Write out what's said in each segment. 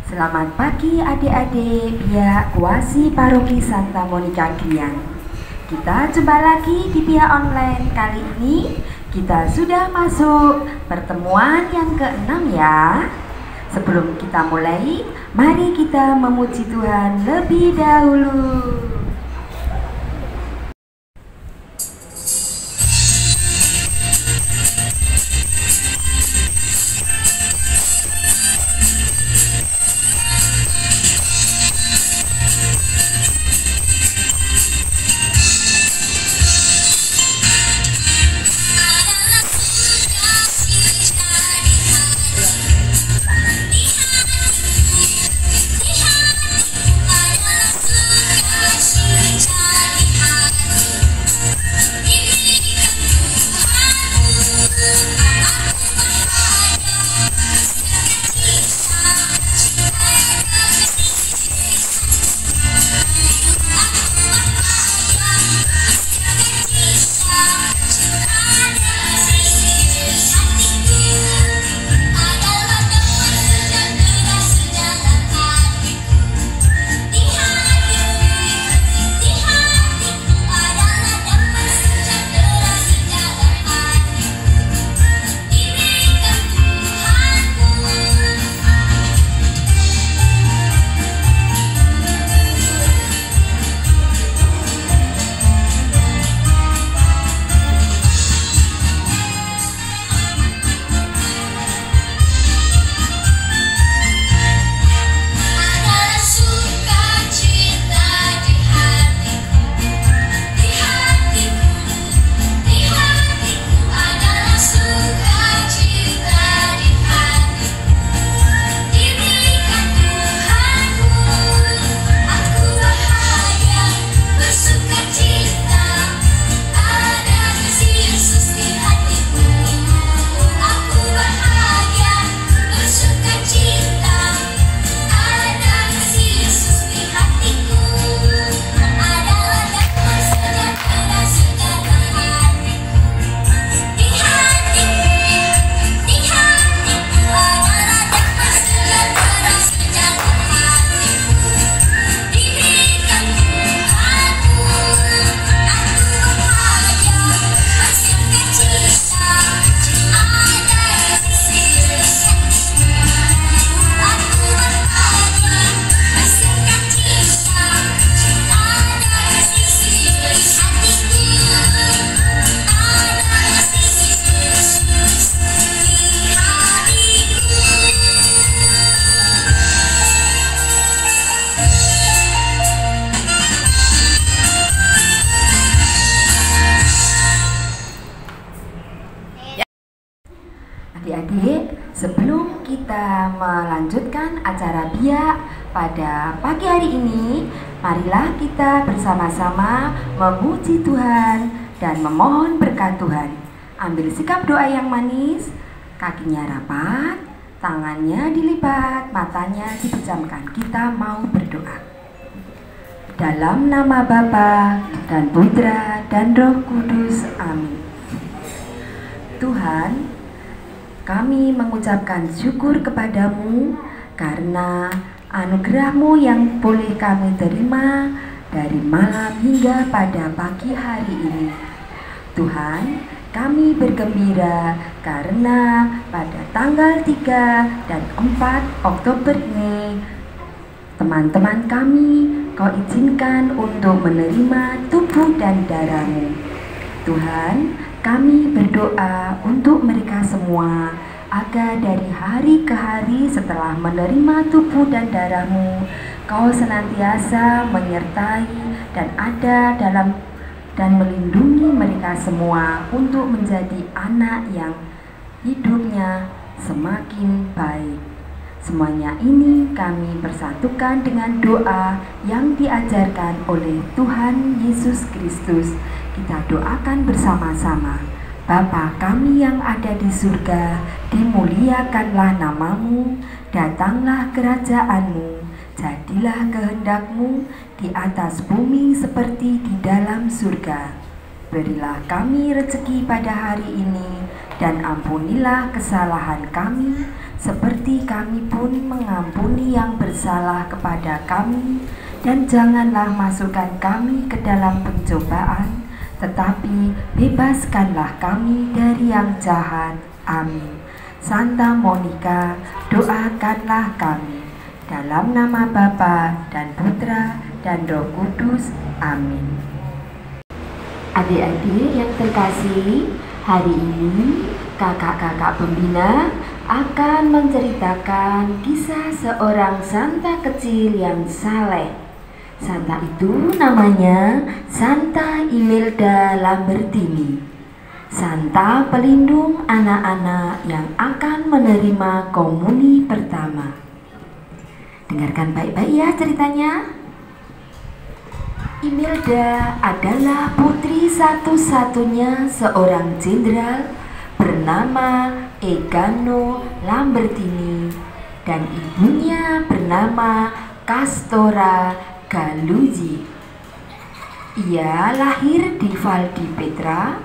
Selamat pagi adik-adik pihak Kuasi Paroki Santa Monica Grian. Kita jumpa lagi di pihak online. Kali ini kita sudah masuk pertemuan yang ke-6 ya. Sebelum kita mulai, mari kita memuji Tuhan lebih dahulu. Adik-adik, sebelum kita melanjutkan acara biak pada pagi hari ini, marilah kita bersama-sama memuji Tuhan dan memohon berkat Tuhan. Ambil sikap doa yang manis, kakinya rapat, tangannya dilipat, matanya dipejamkan. Kita mau berdoa. Dalam nama Bapa dan Putra dan Roh Kudus, amin. Tuhan, kami mengucapkan syukur kepadamu karena anugerah-Mu yang boleh kami terima dari malam hingga pada pagi hari ini. Tuhan, kami bergembira karena pada tanggal 3 dan 4 Oktober ini teman-teman kami Kau izinkan untuk menerima tubuh dan darah-Mu. Tuhan, kami berdoa untuk mereka semua agar dari hari ke hari setelah menerima tubuh dan darah-Mu, Kau senantiasa menyertai dan ada dalam dan melindungi mereka semua untuk menjadi anak yang hidupnya semakin baik. Semuanya ini kami persatukan dengan doa yang diajarkan oleh Tuhan Yesus Kristus. Kita doakan bersama-sama. Bapa kami yang ada di surga, dimuliakanlah namamu, datanglah kerajaanmu, jadilah kehendakmu di atas bumi seperti di dalam surga. Berilah kami rezeki pada hari ini, dan ampunilah kesalahan kami, seperti kami pun mengampuni yang bersalah kepada kami, dan janganlah masukkan kami ke dalam pencobaan, tetapi bebaskanlah kami dari yang jahat. Amin. Santa Monica, doakanlah kami. Dalam nama Bapa dan Putra dan Roh Kudus. Amin. Adik-adik yang terkasih, hari ini kakak-kakak pembina akan menceritakan kisah seorang santa kecil yang saleh. Santa itu namanya Santa Imelda Lambertini. Santa pelindung anak-anak yang akan menerima komuni pertama. Dengarkan baik-baik ya ceritanya. Imelda adalah putri satu-satunya seorang jenderal bernama Egano Lambertini dan ibunya bernama Castora Galuzzi. Ia lahir di Val di Petra,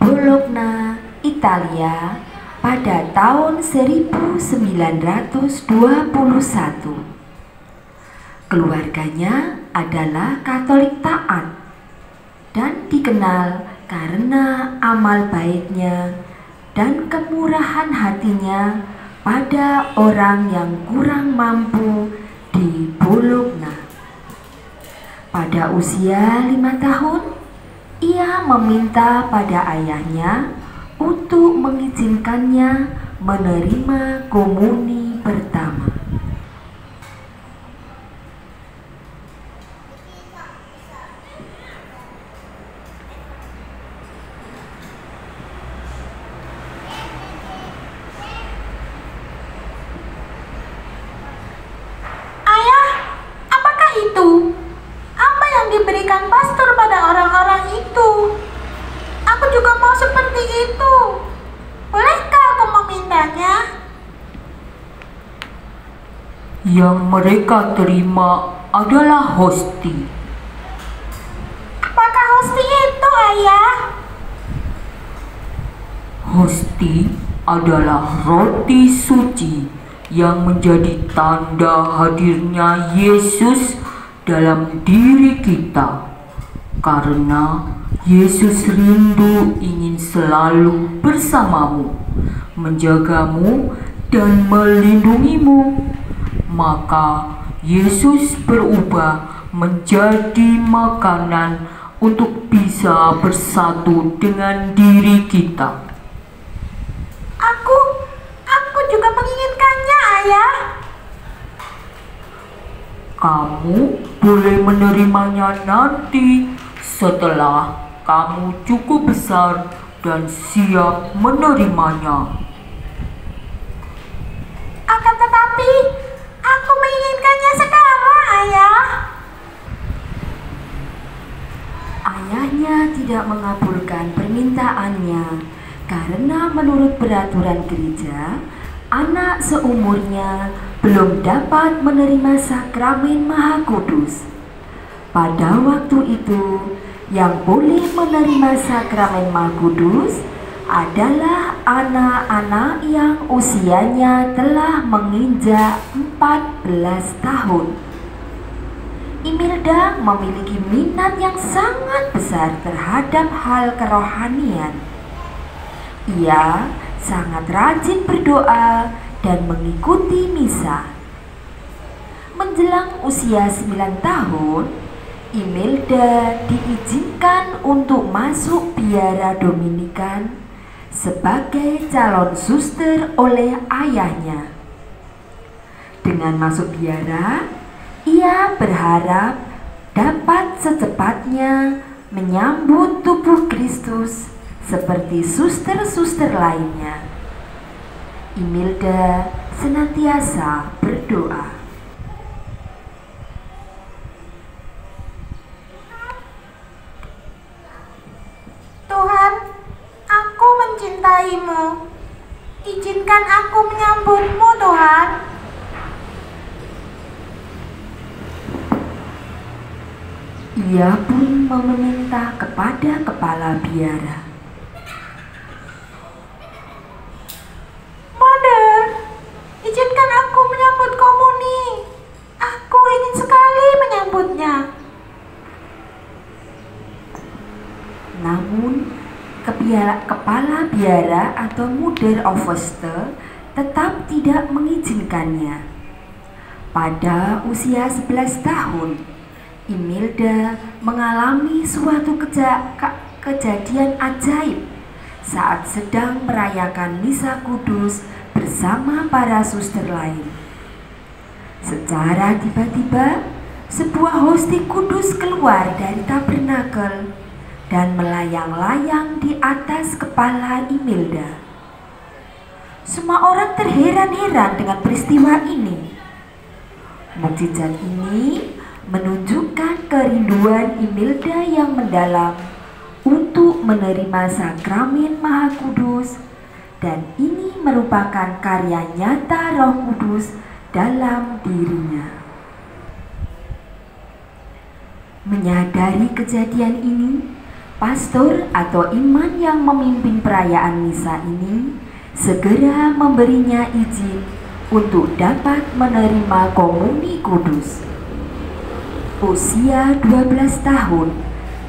Bologna, Italia pada tahun 1921. Keluarganya adalah Katolik taat dan dikenal karena amal baiknya dan kemurahan hatinya pada orang yang kurang mampu di Bologna. Pada usia 5 tahun, ia meminta pada ayahnya untuk mengizinkannya menerima komuni pertama. Diberikan pastor pada orang-orang itu. Aku juga mau seperti itu. Bolehkah aku memintanya? Yang mereka terima adalah hosti. Apakah hosti itu, Ayah? Hosti adalah roti suci yang menjadi tanda hadirnya Yesus dalam diri kita, karena Yesus rindu ingin selalu bersamamu, menjagamu dan melindungimu. Maka Yesus berubah menjadi makanan untuk bisa bersatu dengan diri kita. Aku juga menginginkannya, Ayah. Kamu boleh menerimanya nanti setelah kamu cukup besar dan siap menerimanya. Akan tetapi, aku menginginkannya sekarang, Ayah. Ayahnya tidak mengabulkan permintaannya karena menurut peraturan gereja, anak seumurnya belum dapat menerima sakramen Maha Kudus. Pada waktu itu, yang boleh menerima sakramen Maha Kudus adalah anak-anak yang usianya telah menginjak 14 tahun. Imelda memiliki minat yang sangat besar terhadap hal kerohanian. Ia sangat rajin berdoa dan mengikuti misa. Menjelang usia 9 tahun, Imelda diizinkan untuk masuk biara Dominikan sebagai calon suster oleh ayahnya. Dengan masuk biara, ia berharap dapat secepatnya menyambut tubuh Kristus seperti suster-suster lainnya. Imelda senantiasa berdoa. Tuhan, aku mencintaimu. Izinkan aku menyambutmu, Tuhan. Ia pun meminta kepada kepala biara. Mother, kepala biara atau Mother of Worcester tetap tidak mengizinkannya. Pada usia 11 tahun, Imelda mengalami suatu kejadian ajaib saat sedang merayakan misa kudus bersama para suster lain. Secara tiba-tiba, sebuah hosti kudus keluar dari tabernakel dan melayang-layang di atas kepala Imelda. Semua orang terheran-heran dengan peristiwa ini. Mukjizat ini menunjukkan kerinduan Imelda yang mendalam untuk menerima sakramen Maha Kudus, dan ini merupakan karya nyata Roh Kudus dalam dirinya. Menyadari kejadian ini, pastor atau imam yang memimpin perayaan misa ini segera memberinya izin untuk dapat menerima komuni kudus. Usia 12 tahun,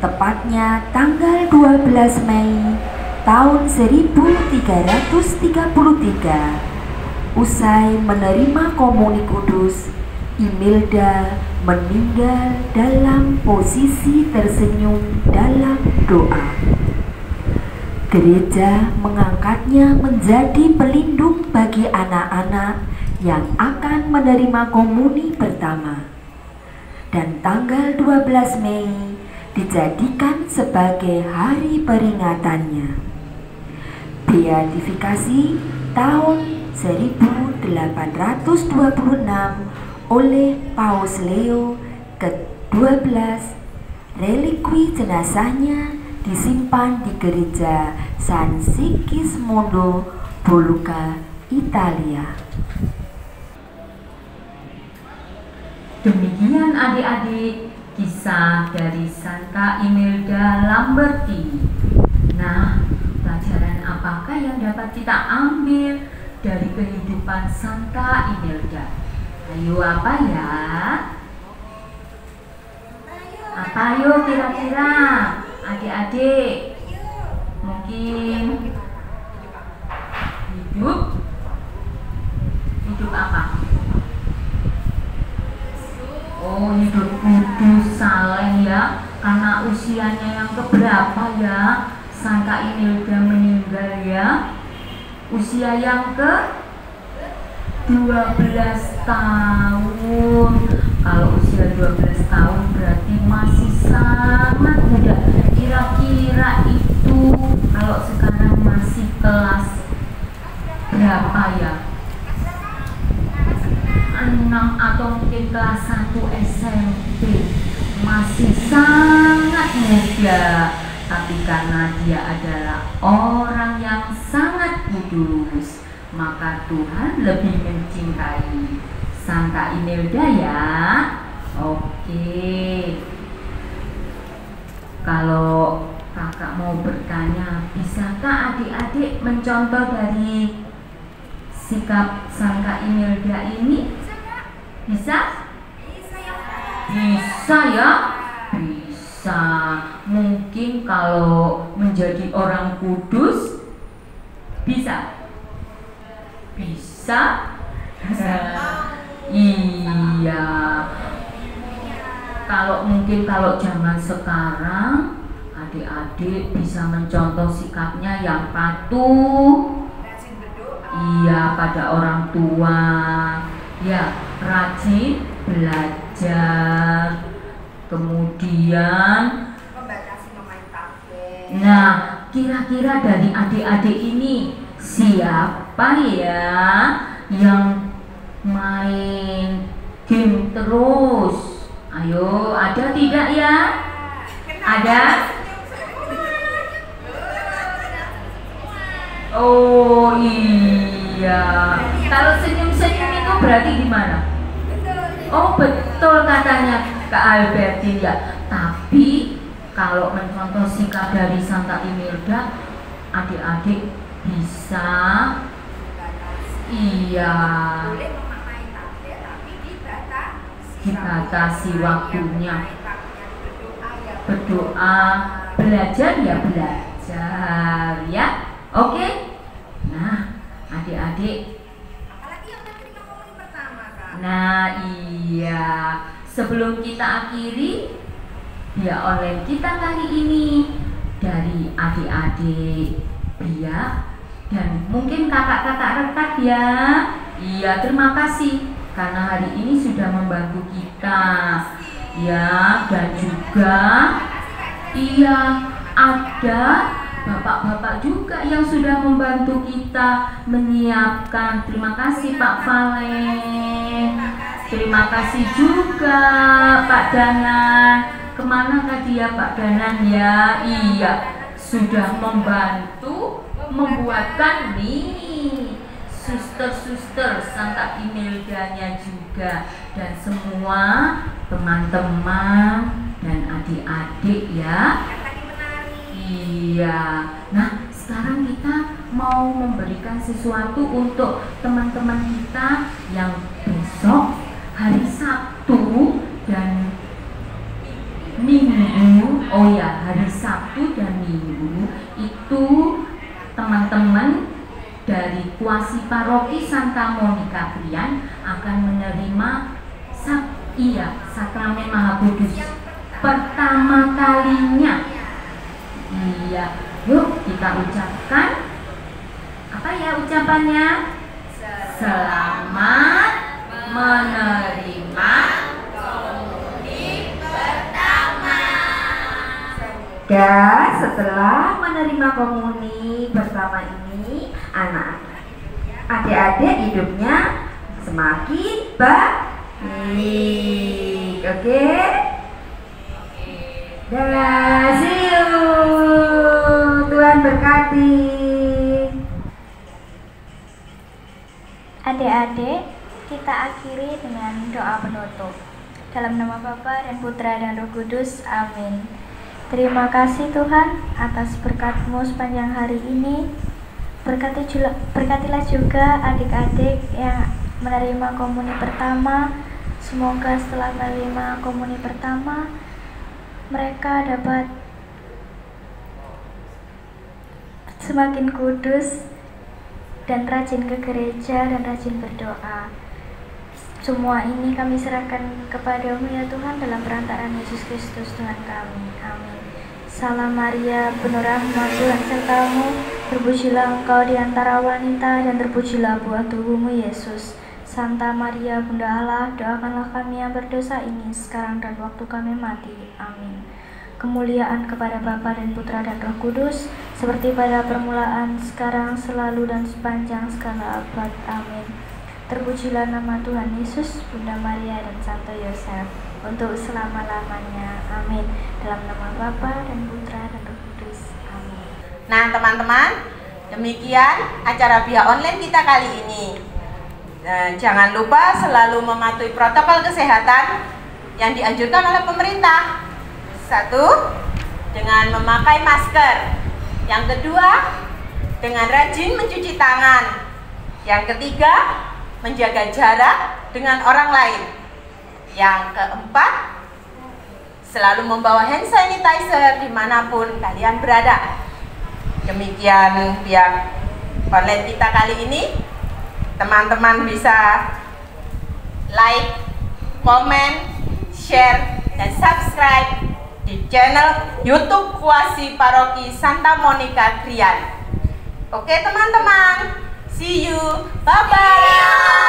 tepatnya tanggal 12 Mei tahun 1333, usai menerima komuni kudus, Imelda meninggal dalam posisi tersenyum dalam doa. Gereja mengangkatnya menjadi pelindung bagi anak-anak yang akan menerima komuni pertama. Dan tanggal 12 Mei dijadikan sebagai hari peringatannya. Beatifikasi tahun 1826 oleh Paus Leo ke-12. Relikwi jenazahnya disimpan di gereja San Sigismondo, Boloca, Italia. Demikian adik-adik kisah dari Santa Imelda Lamberti. Nah, pelajaran apakah yang dapat kita ambil dari kehidupan Santa Imelda? Ayo, apa ya? Apa yuk kira-kira adik-adik? Mungkin hidup apa? Oh, hidup kudus, saleh ya. Karena usianya yang keberapa ya Santa Imelda meninggal ya? Usia yang ke 12 tahun. Kalau usia 12 tahun berarti masih sangat muda. Kira-kira itu kalau sekarang masih kelas berapa ya? 6 atau mungkin kelas 1 SMP. Masih sangat muda. Tapi karena dia adalah orang yang sangat kudus, maka Tuhan lebih mencintai Santa Imelda ya. Oke. Kalau kakak mau bertanya, bisakah adik-adik mencontoh dari sikap Santa Imelda ini? Bisa? Bisa ya? Bisa. Mungkin kalau menjadi orang kudus bisa? Bisa? Iya. Kalau zaman sekarang adik-adik bisa mencontoh sikapnya yang patuh. Iya, pada orang tua. Ya, rajin belajar. Kemudian Membatasi memain tablet. nah, kira-kira dari adik-adik ini siapa ya yang main game terus? Ayo, ada tidak ya? Ada? Oh iya. Kalau senyum-senyum itu berarti gimana? Oh betul katanya Kak Albertin ya. Tapi kalau mencontoh sikap dari Santa Imelda, adik-adik bisa. Iya. Boleh memakai tablet tapi Dibatasi waktunya. Berdoa ya Berdoa, belajar ya belajar. belajar ya. Oke? Nah, adik-adik. Apalagi yang menerima komuni pertama, Kak. Nah, iya. Sebelum kita akhiri Bia online kita kali ini dari adik-adik Bia dan mungkin kakak-kakak rekat ya. Iya, terima kasih karena hari ini sudah membantu kita. Ya, dan juga iya ada bapak-bapak juga yang sudah membantu kita menyiapkan. Terima kasih Pak Valen. Terima kasih juga Pak Danan. Kemana tadi ya Pak Danan ya? Iya, sudah membantu membuatkan nih suster-suster Santa Imildanya juga dan semua teman-teman dan adik-adik ya. Iya. Nah, sekarang kita mau memberikan sesuatu untuk teman-teman kita yang besok hari Sabtu dan Minggu. Oh ya, hari Sabtu dan Minggu itu teman-teman dari Kuasi Paroki Santa Monica Krian akan menerima sakramen Maha Kudus pertama kalinya. Iya, yuk kita ucapkan apa ya ucapannya? Selamat menerima komuni pertama. Dan setelah menerima komuni pertama ini, adik-adik hidupnya semakin baik. Oke? Dah, see you. Tuhan berkati. Adik-adik, kita akhiri dengan doa penutup. Dalam nama Bapa dan Putra dan Roh Kudus, amin. Terima kasih Tuhan atas berkat-Mu sepanjang hari ini. Berkatilah juga adik-adik yang menerima komuni pertama. Semoga setelah menerima komuni pertama, mereka dapat semakin kudus dan rajin ke gereja dan rajin berdoa. Semua ini kami serahkan kepadamu ya Tuhan dalam perantaraan Yesus Kristus Tuhan kami. Amin. Salam Maria, penuh rahmat Tuhan sertamu, terpujilah engkau di antara wanita dan terpujilah buah tubuhmu Yesus. Santa Maria Bunda Allah, doakanlah kami yang berdosa ini sekarang dan waktu kami mati. Amin. Kemuliaan kepada Bapa dan Putra dan Roh Kudus, seperti pada permulaan, sekarang, selalu, dan sepanjang segala abad. Amin. Terpujilah nama Tuhan Yesus, Bunda Maria, dan Santo Yosef, untuk selama-lamanya. Amin. Dalam nama Bapa dan Putra dan Roh Kudus. Amin. Nah teman-teman, demikian acara Bia Online kita kali ini. Jangan lupa selalu mematuhi protokol kesehatan yang dianjurkan oleh pemerintah. 1. Dengan memakai masker. Yang kedua, dengan rajin mencuci tangan. Yang ketiga, menjaga jarak dengan orang lain. Yang keempat, selalu membawa hand sanitizer dimanapun kalian berada. Demikian Bia Online kita kali ini. Teman-teman bisa like, komen, share, dan subscribe di channel YouTube Kuasi Paroki Santa Monica Krian. Oke teman-teman, see you, bye-bye.